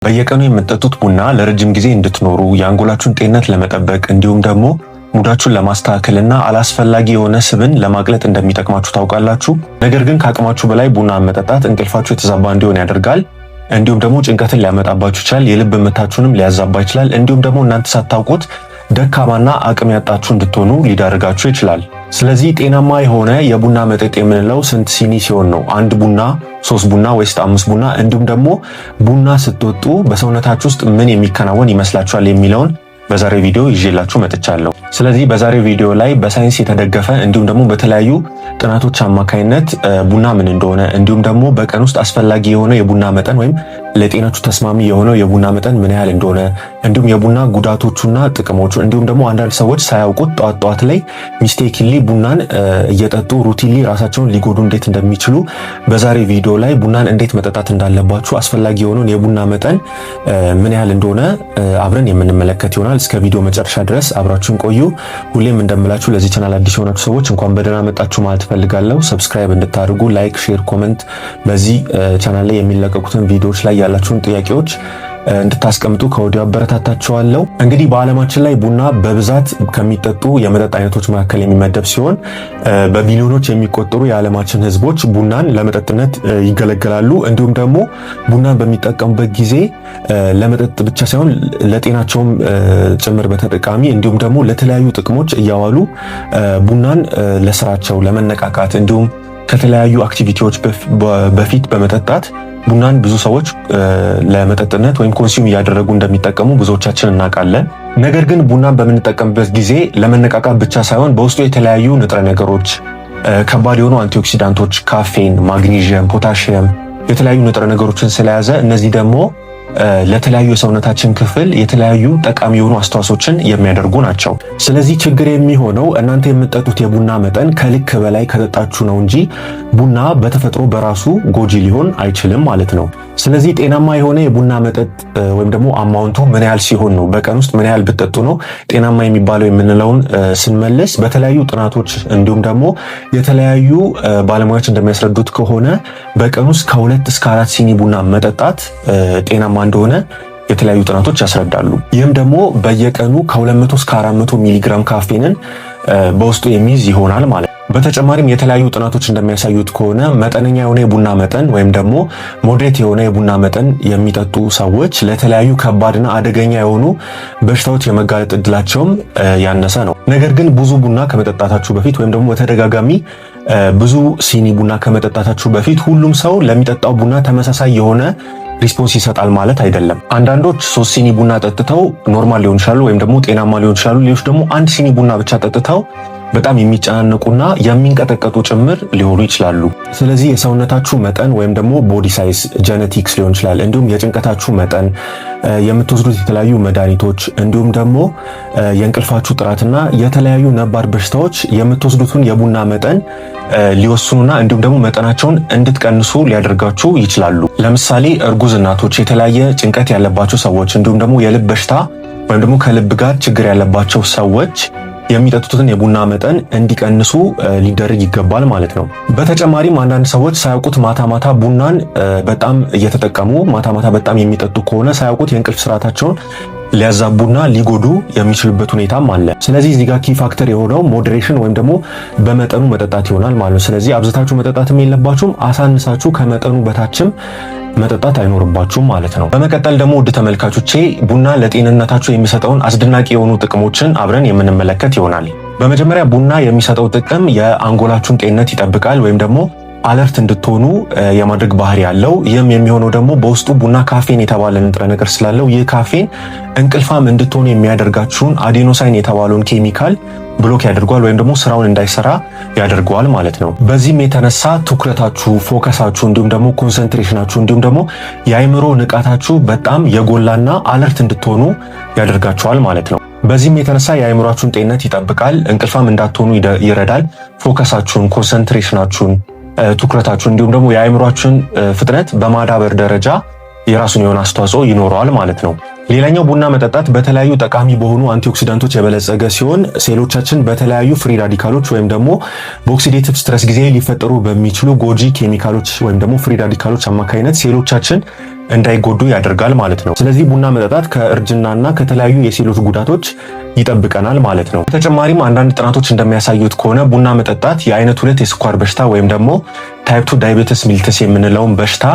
በየቀኑ የምትጠጡት ቡና ለረጅም ጊዜ እንድትኖሩ የአንጎላችሁን ጤንነት ለመጠበቅ እንዲሁም ደግሞ ሙዳችሁን ለማስተካከልና አላስፈላጊ የሆነ ስብን ለማቅለጥ እንደሚጠቅማችሁ ታውቃላችሁ። ነገር ግን ከአቅማችሁ በላይ ቡና መጠጣት እንቅልፋችሁ የተዛባ እንዲሆን ያደርጋል። እንዲሁም ደግሞ ጭንቀትን ሊያመጣባችሁ ይችላል። የልብ ምታችሁንም ሊያዛባ ይችላል። እንዲሁም ደግሞ እናንተ ሳታውቁት ደካማና አቅም ያጣችሁ እንድትሆኑ ሊዳርጋችሁ ይችላል። ስለዚህ ጤናማ የሆነ የቡና መጠጥ የምንለው ስንት ሲኒ ሲሆን ነው? አንድ ቡና፣ 3 ቡና ወይስ 5 ቡና? እንዲሁም ደግሞ ቡና ስትጠጡ በሰውነታችሁ ውስጥ ምን የሚከናወን ይመስላችኋል የሚለውን በዛሬው ቪዲዮ ይዤላችሁ መጥቻለሁ። ስለዚህ በዛሬው ቪዲዮ ላይ በሳይንስ የተደገፈ እንዲሁም ደግሞ በተለያዩ ጥናቶች አማካይነት ቡና ምን እንደሆነ እንዲሁም ደግሞ በቀን ውስጥ አስፈላጊ የሆነ የቡና መጠን ወይም ለጤናችሁ ተስማሚ የሆነው የቡና መጠን ምን ያህል እንደሆነ እንዲሁም የቡና ጉዳቶቹና ጥቅሞቹ እንዲሁም ደግሞ አንዳንድ ሰዎች ሳያውቁት ጧት ላይ ሚስቴክሊ ቡናን እየጠጡ ሩቲንሊ ራሳቸውን ሊጎዱ እንዴት እንደሚችሉ በዛሬው ቪዲዮ ላይ ቡናን እንዴት መጠጣት እንዳለባችሁ አስፈላጊ የሆነውን የቡና መጠን ምን ያህል እንደሆነ አብረን የምንመለከት ይሆናል። እስከ ቪዲዮ መጨረሻ ድረስ አብራችሁን ቆዩ። ሁሌም እንደምላችሁ ለዚህ ቻናል አዲስ የሆናችሁ ሰዎች እንኳን በደህና መጣችሁ ማለት ፈልጋለሁ። ሰብስክራይብ እንድታደርጉ፣ ላይክ፣ ሼር፣ ኮሜንት በዚህ ቻናል ላይ የሚለቀቁትን ቪዲዮዎች ላይ ያላችሁን ጥያቄዎች እንድታስቀምጡ ከወዲሁ አበረታታችኋለሁ። እንግዲህ በዓለማችን ላይ ቡና በብዛት ከሚጠጡ የመጠጥ አይነቶች መካከል የሚመደብ ሲሆን በቢሊዮኖች የሚቆጠሩ የዓለማችን ሕዝቦች ቡናን ለመጠጥነት ይገለገላሉ። እንዲሁም ደግሞ ቡናን በሚጠቀሙበት ጊዜ ለመጠጥ ብቻ ሳይሆን ለጤናቸውም ጭምር በተጠቃሚ እንዲሁም ደግሞ ለተለያዩ ጥቅሞች እያዋሉ ቡናን ለስራቸው ለመነቃቃት እንዲሁም ከተለያዩ አክቲቪቲዎች በፊት በመጠጣት ቡናን ብዙ ሰዎች ለመጠጥነት ወይም ኮንሱም እያደረጉ እንደሚጠቀሙ ብዙዎቻችን እናውቃለን። ነገር ግን ቡናን በምንጠቀምበት ጊዜ ለመነቃቃት ብቻ ሳይሆን በውስጡ የተለያዩ ንጥረ ነገሮች፣ ከባድ የሆኑ አንቲኦክሲዳንቶች፣ ካፌን፣ ማግኒዥየም፣ ፖታሺየም የተለያዩ ንጥረ ነገሮችን ስለያዘ እነዚህ ደግሞ ለተለያዩ የሰውነታችን ክፍል የተለያዩ ጠቃሚ የሆኑ አስተዋጽኦችን የሚያደርጉ ናቸው። ስለዚህ ችግር የሚሆነው እናንተ የምትጠጡት የቡና መጠን ከልክ በላይ ከጠጣችሁ ነው እንጂ ቡና በተፈጥሮ በራሱ ጎጂ ሊሆን አይችልም ማለት ነው። ስለዚህ ጤናማ የሆነ የቡና መጠጥ ወይም ደግሞ አማውንቱ ምን ያህል ሲሆን ነው፣ በቀን ውስጥ ምን ያህል ብትጠጡ ነው ጤናማ የሚባለው የምንለውን ስንመለስ በተለያዩ ጥናቶች እንዲሁም ደግሞ የተለያዩ ባለሙያዎች እንደሚያስረዱት ከሆነ በቀን ውስጥ ከ2 እስከ 4 ሲኒ ቡና መጠጣት ጤናማ እንደሆነ የተለያዩ ጥናቶች ያስረዳሉ። ይህም ደግሞ በየቀኑ ከ200 እስከ 400 ሚሊግራም ካፌንን በውስጡ የሚይዝ ይሆናል ማለት ነው። በተጨማሪም የተለያዩ ጥናቶች እንደሚያሳዩት ከሆነ መጠነኛ የሆነ የቡና መጠን ወይም ደግሞ ሞዴሬት የሆነ የቡና መጠን የሚጠጡ ሰዎች ለተለያዩ ከባድና አደገኛ የሆኑ በሽታዎች የመጋለጥ እድላቸውም ያነሰ ነው። ነገር ግን ብዙ ቡና ከመጠጣታችሁ በፊት ወይም ደግሞ በተደጋጋሚ ብዙ ሲኒ ቡና ከመጠጣታችሁ በፊት ሁሉም ሰው ለሚጠጣው ቡና ተመሳሳይ የሆነ ሪስፖንስ ይሰጣል ማለት አይደለም። አንዳንዶች 3 ሲኒ ቡና ጠጥተው ኖርማል ሊሆን ይችላሉ ወይም ደግሞ ጤናማ ሊሆን ይችላሉ። ሌሎች ደግሞ 1 ሲኒ ቡና ብቻ ጠጥተው በጣም የሚጨናነቁና የሚንቀጠቀጡ ጭምር ሊሆኑ ይችላሉ። ስለዚህ የሰውነታችሁ መጠን ወይም ደግሞ ቦዲ ሳይዝ ጄኔቲክስ ሊሆን ይችላል፣ እንዲሁም የጭንቀታችሁ መጠን፣ የምትወስዱት የተለያዩ መድኃኒቶች እንዲሁም ደግሞ የእንቅልፋችሁ ጥራትና የተለያዩ ነባር በሽታዎች የምትወስዱትን የቡና መጠን ሊወስኑና እንዲሁም ደግሞ መጠናቸውን እንድትቀንሱ ሊያደርጋችሁ ይችላሉ። ለምሳሌ እርጉዝ እናቶች፣ የተለያየ ጭንቀት ያለባቸው ሰዎች እንዲሁም ደግሞ የልብ በሽታ ወይም ደግሞ ከልብ ጋር ችግር ያለባቸው ሰዎች የሚጠጡትን የቡና መጠን እንዲቀንሱ ሊደረግ ይገባል ማለት ነው። በተጨማሪም አንዳንድ ሰዎች ሳያውቁት ማታ ቡናን በጣም እየተጠቀሙ ማታ በጣም የሚጠጡ ከሆነ ሳያውቁት የእንቅልፍ ስርዓታቸውን ሊያዛቡና ሊጎዱ የሚችሉበት ሁኔታም አለ። ስለዚህ እዚህ ጋር ኪ ፋክተር የሆነው ሞዴሬሽን ወይም ደግሞ በመጠኑ መጠጣት ይሆናል ማለት ነው። ስለዚህ አብዝታችሁ መጠጣትም የለባችሁም፣ አሳንሳችሁ ከመጠኑ በታችም መጠጣት አይኖርባችሁም ማለት ነው። በመቀጠል ደግሞ ውድ ተመልካቾቼ ቡና ለጤንነታችሁ የሚሰጠውን አስደናቂ የሆኑ ጥቅሞችን አብረን የምንመለከት ይሆናል። በመጀመሪያ ቡና የሚሰጠው ጥቅም የአንጎላችሁን ጤንነት ይጠብቃል ወይም ደግሞ አለርት እንድትሆኑ የማድረግ ባህሪ ያለው። ይህም የሚሆነው ደግሞ በውስጡ ቡና ካፌን የተባለ ንጥረ ነገር ስላለው ይህ ካፌን እንቅልፋም እንድትሆኑ የሚያደርጋችሁን አዴኖሳይን የተባለውን ኬሚካል ብሎክ ያደርገዋል ወይም ደግሞ ስራውን እንዳይሰራ ያደርገዋል ማለት ነው። በዚህም የተነሳ ትኩረታችሁ፣ ፎከሳችሁ እንዲሁም ደግሞ ኮንሰንትሬሽናችሁ እንዲሁም ደግሞ የአእምሮ ንቃታችሁ በጣም የጎላና አለርት እንድትሆኑ ያደርጋችኋል ማለት ነው። በዚህም የተነሳ የአእምሯችሁን ጤንነት ይጠብቃል፣ እንቅልፋም እንዳትሆኑ ይረዳል። ፎከሳችሁን፣ ኮንሰንትሬሽናችሁን፣ ትኩረታችሁ እንዲሁም ደግሞ የአእምሯችሁን ፍጥነት በማዳበር ደረጃ የራሱን የሆነ አስተዋጽኦ ይኖረዋል ማለት ነው። ሌላኛው ቡና መጠጣት በተለያዩ ጠቃሚ በሆኑ አንቲኦክሲዳንቶች የበለጸገ ሲሆን ሴሎቻችን በተለያዩ ፍሪ ራዲካሎች ወይም ደግሞ በኦክሲዴቲቭ ስትረስ ጊዜ ሊፈጠሩ በሚችሉ ጎጂ ኬሚካሎች ወይም ደግሞ ፍሪ ራዲካሎች አማካኝነት ሴሎቻችን እንዳይጎዱ ያደርጋል ማለት ነው። ስለዚህ ቡና መጠጣት ከእርጅናና ከተለያዩ የሴሎች ጉዳቶች ይጠብቀናል ማለት ነው። በተጨማሪም አንዳንድ ጥናቶች እንደሚያሳዩት ከሆነ ቡና መጠጣት የአይነት 2 የስኳር በሽታ ወይም ደግሞ ታይፕ 2 ዳያቤቲስ ሚሊተስ የምንለውን በሽታ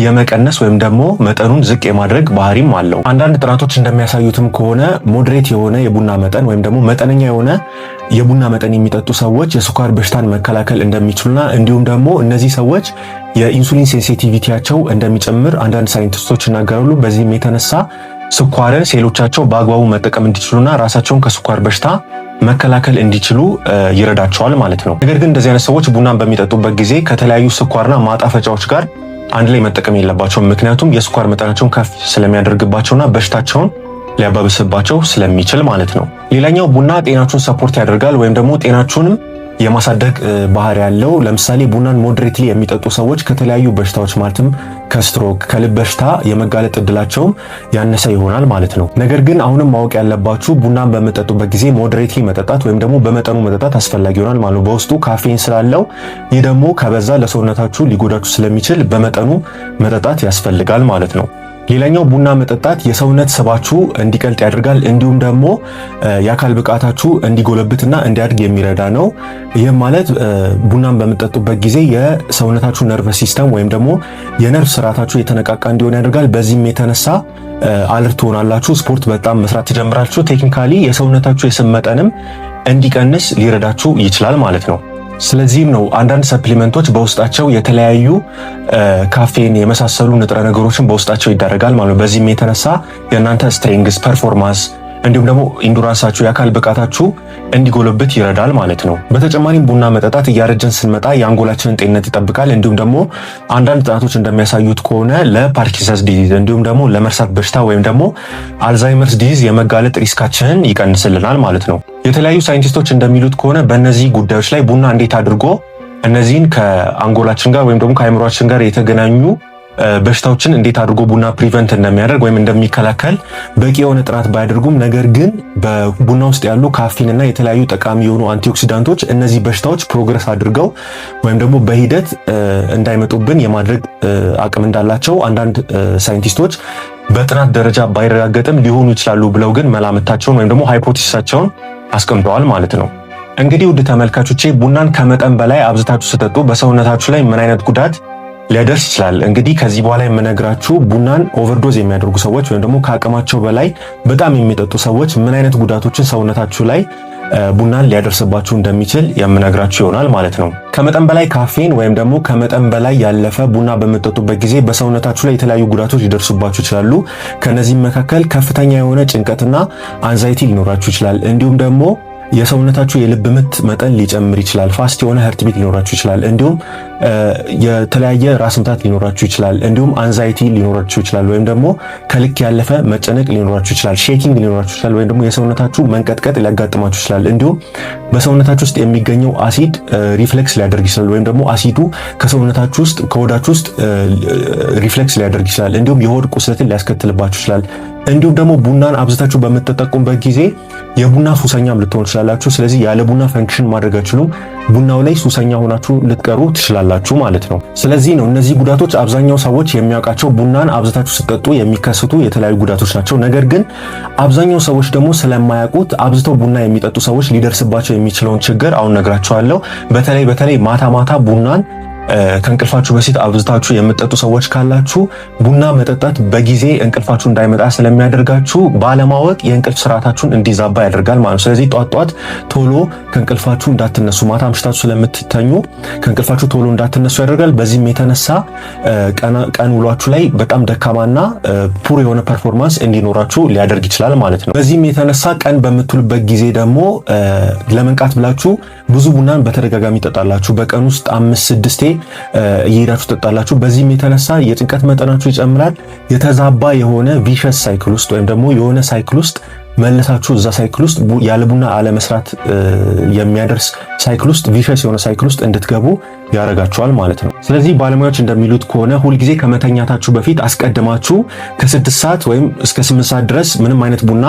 የመቀነስ ወይም ደግሞ መጠኑን ዝቅ የማድረግ ባህሪም አለው። አንዳንድ ጥናቶች እንደሚያሳዩትም ከሆነ ሞዴሬት የሆነ የቡና መጠን ወይም ደግሞ መጠነኛ የሆነ የቡና መጠን የሚጠጡ ሰዎች የስኳር በሽታን መከላከል እንደሚችሉና እንዲሁም ደግሞ እነዚህ ሰዎች የኢንሱሊን ሴንሲቲቪቲያቸው እንደሚጨምር አንዳንድ ሳይንቲስቶች ይናገራሉ። በዚህም የተነሳ ስኳርን ሴሎቻቸው በአግባቡ መጠቀም እንዲችሉና ራሳቸውን ከስኳር በሽታ መከላከል እንዲችሉ ይረዳቸዋል ማለት ነው። ነገር ግን እንደዚህ አይነት ሰዎች ቡናን በሚጠጡበት ጊዜ ከተለያዩ ስኳርና ማጣፈጫዎች ጋር አንድ ላይ መጠቀም የለባቸውም። ምክንያቱም የስኳር መጠናቸውን ከፍ ስለሚያደርግባቸውና በሽታቸውን ሊያባብስባቸው ስለሚችል ማለት ነው። ሌላኛው ቡና ጤናችሁን ሰፖርት ያደርጋል ወይም ደግሞ ጤናችሁንም የማሳደግ ባህሪ ያለው። ለምሳሌ ቡናን ሞዴሬትሊ የሚጠጡ ሰዎች ከተለያዩ በሽታዎች ማለትም ከስትሮክ፣ ከልብ በሽታ የመጋለጥ እድላቸውም ያነሰ ይሆናል ማለት ነው። ነገር ግን አሁንም ማወቅ ያለባችሁ ቡናን በመጠጡበት ጊዜ ሞዴሬትሊ መጠጣት ወይም ደግሞ በመጠኑ መጠጣት አስፈላጊ ይሆናል ማለት ነው። በውስጡ ካፌን ስላለው ይህ ደግሞ ከበዛ ለሰውነታችሁ ሊጎዳችሁ ስለሚችል በመጠኑ መጠጣት ያስፈልጋል ማለት ነው። ሌላኛው ቡና መጠጣት የሰውነት ስባችሁ እንዲቀልጥ ያደርጋል። እንዲሁም ደግሞ የአካል ብቃታችሁ እንዲጎለብትና እንዲያድግ የሚረዳ ነው። ይህም ማለት ቡናን በምጠጡበት ጊዜ የሰውነታችሁ ነርቭ ሲስተም ወይም ደግሞ የነርቭ ስርዓታችሁ የተነቃቃ እንዲሆን ያደርጋል። በዚህም የተነሳ አለርት ትሆናላችሁ። ስፖርት በጣም መስራት ትጀምራላችሁ። ቴክኒካሊ የሰውነታችሁ የስብ መጠንም እንዲቀንስ ሊረዳችሁ ይችላል ማለት ነው። ስለዚህም ነው አንዳንድ ሰፕሊመንቶች በውስጣቸው የተለያዩ ካፌን የመሳሰሉ ንጥረ ነገሮችን በውስጣቸው ይዳረጋል ማለት ነው። በዚህም የተነሳ የእናንተ ስትሬንግስ፣ ፐርፎርማንስ እንዲሁም ደግሞ ኢንዱራንሳችሁ የአካል ብቃታችሁ እንዲጎለብት ይረዳል ማለት ነው። በተጨማሪም ቡና መጠጣት እያረጀን ስንመጣ የአንጎላችንን ጤንነት ይጠብቃል። እንዲሁም ደግሞ አንዳንድ ጥናቶች እንደሚያሳዩት ከሆነ ለፓርኪንሰንስ ዲዚዝ እንዲሁም ደግሞ ለመርሳት በሽታ ወይም ደግሞ አልዛይመርስ ዲዚዝ የመጋለጥ ሪስካችንን ይቀንስልናል ማለት ነው። የተለያዩ ሳይንቲስቶች እንደሚሉት ከሆነ በእነዚህ ጉዳዮች ላይ ቡና እንዴት አድርጎ እነዚህን ከአንጎላችን ጋር ወይም ደግሞ ከአይምሯችን ጋር የተገናኙ በሽታዎችን እንዴት አድርጎ ቡና ፕሪቨንት እንደሚያደርግ ወይም እንደሚከላከል በቂ የሆነ ጥናት ባያደርጉም ነገር ግን በቡና ውስጥ ያሉ ካፊንና የተለያዩ ጠቃሚ የሆኑ አንቲኦክሲዳንቶች እነዚህ በሽታዎች ፕሮግረስ አድርገው ወይም ደግሞ በሂደት እንዳይመጡብን የማድረግ አቅም እንዳላቸው አንዳንድ ሳይንቲስቶች በጥናት ደረጃ ባይረጋገጥም ሊሆኑ ይችላሉ ብለው ግን መላምታቸውን ወይም ደግሞ ሃይፖቴሲሳቸውን አስቀምጠዋል ማለት ነው። እንግዲህ ውድ ተመልካቾቼ ቡናን ከመጠን በላይ አብዝታችሁ ስትጠጡ በሰውነታችሁ ላይ ምን አይነት ጉዳት ሊያደርስ ይችላል? እንግዲህ ከዚህ በኋላ የምነግራችሁ ቡናን ኦቨርዶዝ የሚያደርጉ ሰዎች ወይም ደግሞ ከአቅማቸው በላይ በጣም የሚጠጡ ሰዎች ምን አይነት ጉዳቶችን ሰውነታችሁ ላይ ቡናን ሊያደርስባችሁ እንደሚችል የምነግራችሁ ይሆናል ማለት ነው። ከመጠን በላይ ካፌን ወይም ደግሞ ከመጠን በላይ ያለፈ ቡና በምትጠጡበት ጊዜ በሰውነታችሁ ላይ የተለያዩ ጉዳቶች ሊደርሱባችሁ ይችላሉ። ከነዚህም መካከል ከፍተኛ የሆነ ጭንቀትና አንዛይቲ ሊኖራችሁ ይችላል። እንዲሁም ደግሞ የሰውነታችሁ የልብ ምት መጠን ሊጨምር ይችላል። ፋስት የሆነ ሀርት ቢት ሊኖራችሁ ይችላል። እንዲሁም የተለያየ ራስ ምታት ሊኖራችሁ ይችላል። እንዲሁም አንዛይቲ ሊኖራችሁ ይችላል። ወይም ደግሞ ከልክ ያለፈ መጨነቅ ሊኖራችሁ ይችላል። ሼኪንግ ሊኖራችሁ ይችላል። ወይም ደግሞ የሰውነታችሁ መንቀጥቀጥ ሊያጋጥማችሁ ይችላል። እንዲሁም በሰውነታችሁ ውስጥ የሚገኘው አሲድ ሪፍሌክስ ሊያደርግ ይችላል። ወይም ደግሞ አሲዱ ከሰውነታችሁ ውስጥ ከሆዳችሁ ውስጥ ሪፍሌክስ ሊያደርግ ይችላል። እንዲሁም የሆድ ቁስለትን ሊያስከትልባችሁ ይችላል። እንዲሁም ደግሞ ቡናን አብዝታችሁ በምትጠቀሙበት ጊዜ የቡና ሱሰኛም ልትሆኑ ትችላላችሁ። ስለዚህ ያለ ቡና ፈንክሽን ማድረግ አትችሉም። ቡናው ላይ ሱሰኛ ሆናችሁ ልትቀሩ ትችላላችሁ ማለት ነው። ስለዚህ ነው እነዚህ ጉዳቶች አብዛኛው ሰዎች የሚያውቃቸው ቡናን አብዝታችሁ ስትጠጡ የሚከሰቱ የተለያዩ ጉዳቶች ናቸው። ነገር ግን አብዛኛው ሰዎች ደግሞ ስለማያውቁት አብዝተው ቡና የሚጠጡ ሰዎች ሊደርስባቸው የሚችለውን ችግር አሁን ነግራችኋለሁ። በተለይ ማታ ማታ ቡናን ከእንቅልፋችሁ በፊት አብዝታችሁ የምትጠጡ ሰዎች ካላችሁ ቡና መጠጣት በጊዜ እንቅልፋችሁ እንዳይመጣ ስለሚያደርጋችሁ ባለማወቅ የእንቅልፍ ስርዓታችሁን እንዲዛባ ያደርጋል ማለት ነው። ስለዚህ ጧት ቶሎ ከእንቅልፋችሁ እንዳትነሱ፣ ማታ አምሽታችሁ ስለምትተኙ ከእንቅልፋችሁ ቶሎ እንዳትነሱ ያደርጋል። በዚህም የተነሳ ቀን ውሏችሁ ላይ በጣም ደካማና ፑር የሆነ ፐርፎርማንስ እንዲኖራችሁ ሊያደርግ ይችላል ማለት ነው። በዚህም የተነሳ ቀን በምትሉበት ጊዜ ደግሞ ለመንቃት ብላችሁ ብዙ ቡናን በተደጋጋሚ ትጠጣላችሁ። በቀን ውስጥ 5-6 እየሄዳችሁ ትጠጣላችሁ። በዚህም የተነሳ የጭንቀት መጠናችሁ ይጨምራል። የተዛባ የሆነ ቪሸስ ሳይክል ውስጥ ወይም ደግሞ የሆነ ሳይክል ውስጥ መለሳችሁ እዛ ሳይክል ውስጥ ያለ ቡና አለመስራት የሚያደርስ ሳይክል ውስጥ ቪሸስ የሆነ ሳይክል ውስጥ እንድትገቡ ያደርጋችኋል ማለት ነው። ስለዚህ ባለሙያዎች እንደሚሉት ከሆነ ሁልጊዜ ከመተኛታችሁ በፊት አስቀድማችሁ ከ6 ሰዓት ወይም እስከ 8 ሰዓት ድረስ ምንም አይነት ቡና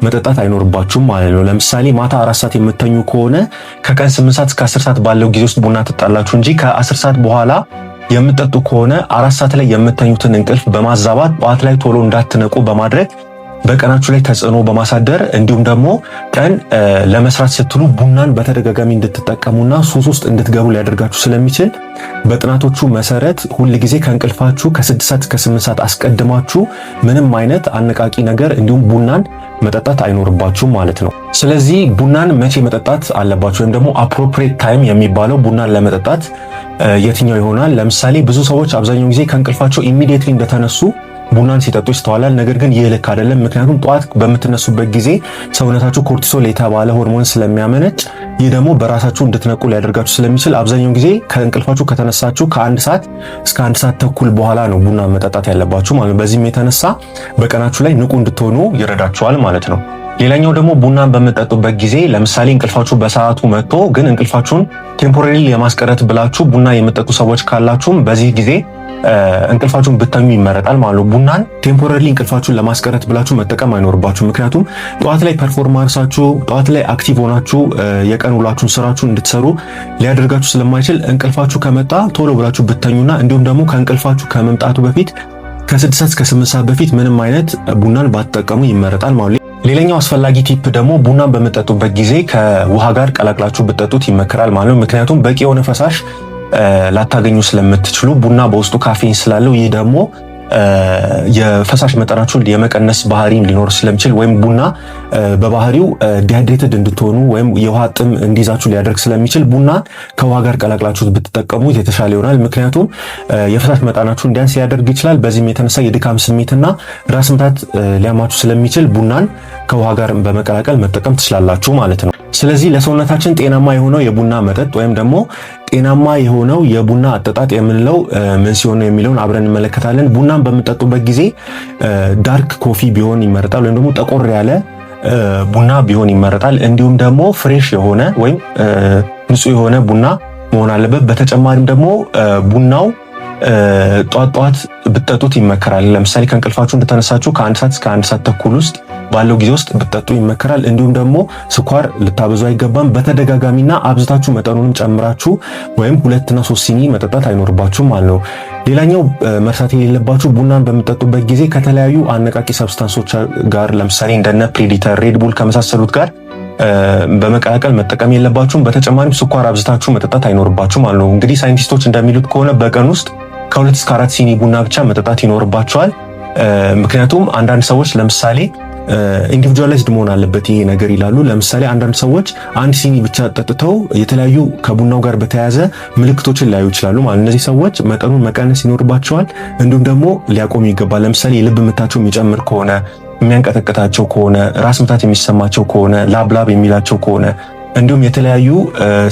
መጠጣት አይኖርባችሁም ማለት ነው። ለምሳሌ ማታ 4 ሰዓት የምተኙ ከሆነ ከቀን 8 ሰዓት እስከ 10 ሰዓት ባለው ጊዜ ውስጥ ቡና ትጠጣላችሁ እንጂ ከ10 ሰዓት በኋላ የምትጠጡ ከሆነ 4 ሰዓት ላይ የምተኙትን እንቅልፍ በማዛባት ጠዋት ላይ ቶሎ እንዳትነቁ በማድረግ በቀናችሁ ላይ ተጽዕኖ በማሳደር እንዲሁም ደግሞ ቀን ለመስራት ስትሉ ቡናን በተደጋጋሚ እንድትጠቀሙና ሱስ ውስጥ እንድትገቡ ሊያደርጋችሁ ስለሚችል በጥናቶቹ መሰረት ሁል ጊዜ ከእንቅልፋችሁ ከ6 ሰዓት እስከ 8 ሰዓት አስቀድማችሁ ምንም አይነት አነቃቂ ነገር እንዲሁም ቡናን መጠጣት አይኖርባችሁም ማለት ነው። ስለዚህ ቡናን መቼ መጠጣት አለባችሁ ወይም ደግሞ አፕሮፕሪየት ታይም የሚባለው ቡናን ለመጠጣት የትኛው ይሆናል? ለምሳሌ ብዙ ሰዎች አብዛኛው ጊዜ ከእንቅልፋቸው ኢሚዲየትሊ እንደተነሱ ቡናን ሲጠጡ ይስተዋላል። ነገር ግን ይህ ልክ አይደለም። ምክንያቱም ጠዋት በምትነሱበት ጊዜ ሰውነታችሁ ኮርቲሶል የተባለ ሆርሞን ስለሚያመነጭ ይህ ደግሞ በራሳችሁ እንድትነቁ ሊያደርጋችሁ ስለሚችል አብዛኛው ጊዜ ከእንቅልፋችሁ ከተነሳችሁ ከ1 ሰዓት እስከ 1 ሰዓት ተኩል በኋላ ነው ቡና መጠጣት ያለባችሁ ማለት ነው። በዚህም የተነሳ በቀናችሁ ላይ ንቁ እንድትሆኑ ይረዳችኋል ማለት ነው። ሌላኛው ደግሞ ቡናን በምትጠጡበት ጊዜ ለምሳሌ እንቅልፋችሁ በሰዓቱ መጥቶ ግን እንቅልፋችሁን ቴምፖራሪ የማስቀረት ብላችሁ ቡና የምትጠጡ ሰዎች ካላችሁም በዚህ ጊዜ እንቅልፋችሁን ብተኙ ይመረጣል ማለት ነው። ቡናን ቴምፖራሪ እንቅልፋችሁን ለማስቀረት ብላችሁ መጠቀም አይኖርባችሁ። ምክንያቱም ጠዋት ላይ ፐርፎርማንሳችሁ ጠዋት ላይ አክቲቭ ሆናችሁ የቀን ውላችሁን ስራችሁን እንድትሰሩ ሊያደርጋችሁ ስለማይችል እንቅልፋችሁ ከመጣ ቶሎ ብላችሁ ብተኙና እንዲሁም ደግሞ ከእንቅልፋችሁ ከመምጣቱ በፊት ከ6 ሰዓት እስከ 8 ሰዓት በፊት ምንም አይነት ቡናን ባትጠቀሙ ይመረጣል ማለት ነው። ሌላኛው አስፈላጊ ቲፕ ደግሞ ቡናን በምትጠጡበት ጊዜ ከውሃ ጋር ቀላቅላችሁ ብትጠጡት ይመከራል ማለት ነው። ምክንያቱም በቂ የሆነ ፈሳሽ ላታገኙ ስለምትችሉ ቡና በውስጡ ካፌን ስላለው ይህ ደግሞ የፈሳሽ መጠናችሁን የመቀነስ ባህሪ ሊኖር ስለሚችል ወይም ቡና በባህሪው ዲሃይድሬትድ እንድትሆኑ ወይም የውሃ ጥም እንዲይዛችሁ ሊያደርግ ስለሚችል ቡና ከውሃ ጋር ቀላቅላችሁ ብትጠቀሙ የተሻለ ይሆናል። ምክንያቱም የፈሳሽ መጠናችሁን እንዲያንስ ሊያደርግ ይችላል። በዚህም የተነሳ የድካም ስሜትና ራስ ምታት ሊያማችሁ ስለሚችል ቡናን ከውሃ ጋር በመቀላቀል መጠቀም ትችላላችሁ ማለት ነው። ስለዚህ ለሰውነታችን ጤናማ የሆነው የቡና መጠጥ ወይም ደግሞ ጤናማ የሆነው የቡና አጠጣጥ የምንለው ምን ሲሆን ነው የሚለውን አብረን እንመለከታለን። ቡናን በምትጠጡበት ጊዜ ዳርክ ኮፊ ቢሆን ይመረጣል፣ ወይም ደግሞ ጠቆር ያለ ቡና ቢሆን ይመረጣል። እንዲሁም ደግሞ ፍሬሽ የሆነ ወይም ንጹህ የሆነ ቡና መሆን አለበት። በተጨማሪም ደግሞ ቡናው ጧት ብትጠጡት ይመከራል። ለምሳሌ ከእንቅልፋችሁ እንደተነሳችሁ ከ1 ሰዓት እስከ 1 ሰዓት ተኩል ውስጥ ባለው ጊዜ ውስጥ ብትጠጡ ይመከራል። እንዲሁም ደግሞ ስኳር ልታበዙ አይገባም። በተደጋጋሚና አብዝታችሁ መጠኑንም ጨምራችሁ ወይም 2 እና 3 ሲኒ መጠጣት አይኖርባችሁም ማለት ነው። ሌላኛው መርሳት የሌለባችሁ ቡናን በምትጠጡበት ጊዜ ከተለያዩ አነቃቂ ሰብስታንሶች ጋር ለምሳሌ እንደነ ፕሬዲተር፣ ሬድ ቡል ከመሳሰሉት ጋር በመቀላቀል መጠቀም የለባችሁም። በተጨማሪም ስኳር አብዝታችሁ መጠጣት አይኖርባችሁም ማለት ነው። እንግዲህ ሳይንቲስቶች እንደሚሉት ከሆነ በቀን ውስጥ ከ2 እስከ 4 ሲኒ ቡና ብቻ መጠጣት ይኖርባችኋል። ምክንያቱም አንዳንድ ሰዎች ለምሳሌ ኢንዲቪጁዋላይዝድ መሆን አለበት ይሄ ነገር ይላሉ። ለምሳሌ አንዳንድ ሰዎች 1 ሲኒ ብቻ ጠጥተው የተለያዩ ከቡናው ጋር በተያያዘ ምልክቶችን ሊያዩ ይችላሉ ማለት እነዚህ ሰዎች መጠኑን መቀነስ ይኖርባቸዋል። እንዲሁም ደግሞ ሊያቆሙ ይገባል። ለምሳሌ የልብ ምታቸው የሚጨምር ከሆነ፣ የሚያንቀጠቅጣቸው ከሆነ፣ ራስ ምታት የሚሰማቸው ከሆነ፣ ላብላብ የሚላቸው ከሆነ እንዲሁም የተለያዩ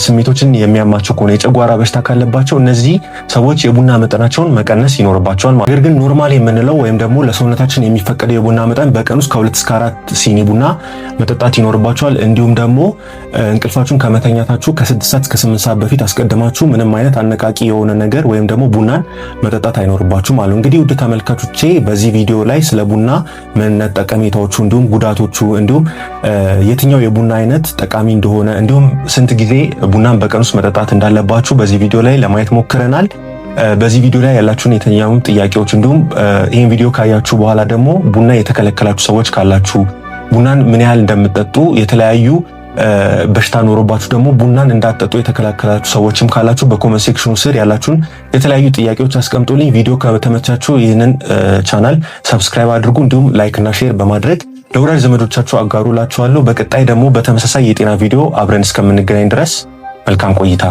ስሜቶችን የሚያማቸው ከሆነ የጨጓራ በሽታ ካለባቸው እነዚህ ሰዎች የቡና መጠናቸውን መቀነስ ይኖርባቸዋል። ነገር ግን ኖርማል የምንለው ወይም ደግሞ ለሰውነታችን የሚፈቀደው የቡና መጠን በቀን ውስጥ ከ2 እስከ 4 ሲኒ ቡና መጠጣት ይኖርባቸዋል። እንዲሁም ደግሞ እንቅልፋችሁን ከመተኛታችሁ ከ6 ሰዓት እስከ 8 ሰዓት በፊት አስቀድማችሁ ምንም አይነት አነቃቂ የሆነ ነገር ወይም ደግሞ ቡናን መጠጣት አይኖርባችሁ ማለት ነው። እንግዲህ ውድ ተመልካቾቼ በዚህ ቪዲዮ ላይ ስለ ቡና ምንነት፣ ጠቀሜታዎቹ እንዲሁም ጉዳቶቹ እንዲሁም የትኛው የቡና አይነት ጠቃሚ እንደሆነ እንዲሁም ስንት ጊዜ ቡናን በቀን ውስጥ መጠጣት እንዳለባችሁ በዚህ ቪዲዮ ላይ ለማየት ሞክረናል። በዚህ ቪዲዮ ላይ ያላችሁን የተኛሙ ጥያቄዎች እንዲሁም ይህን ቪዲዮ ካያችሁ በኋላ ደግሞ ቡና የተከለከላችሁ ሰዎች ካላችሁ ቡናን ምን ያህል እንደምትጠጡ የተለያዩ በሽታ ኖሮባችሁ ደግሞ ቡናን እንዳትጠጡ የተከለከላችሁ ሰዎችም ካላችሁ በኮሜንት ሴክሽኑ ስር ያላችሁን የተለያዩ ጥያቄዎች አስቀምጡልኝ። ቪዲዮ ከተመቻችሁ ይህንን ቻናል ሰብስክራይብ አድርጉ፣ እንዲሁም ላይክ እና ሼር በማድረግ ለወዳጅ ዘመዶቻችሁ አጋሩላችኋለሁ። በቀጣይ ደግሞ በተመሳሳይ የጤና ቪዲዮ አብረን እስከምንገናኝ ድረስ መልካም ቆይታ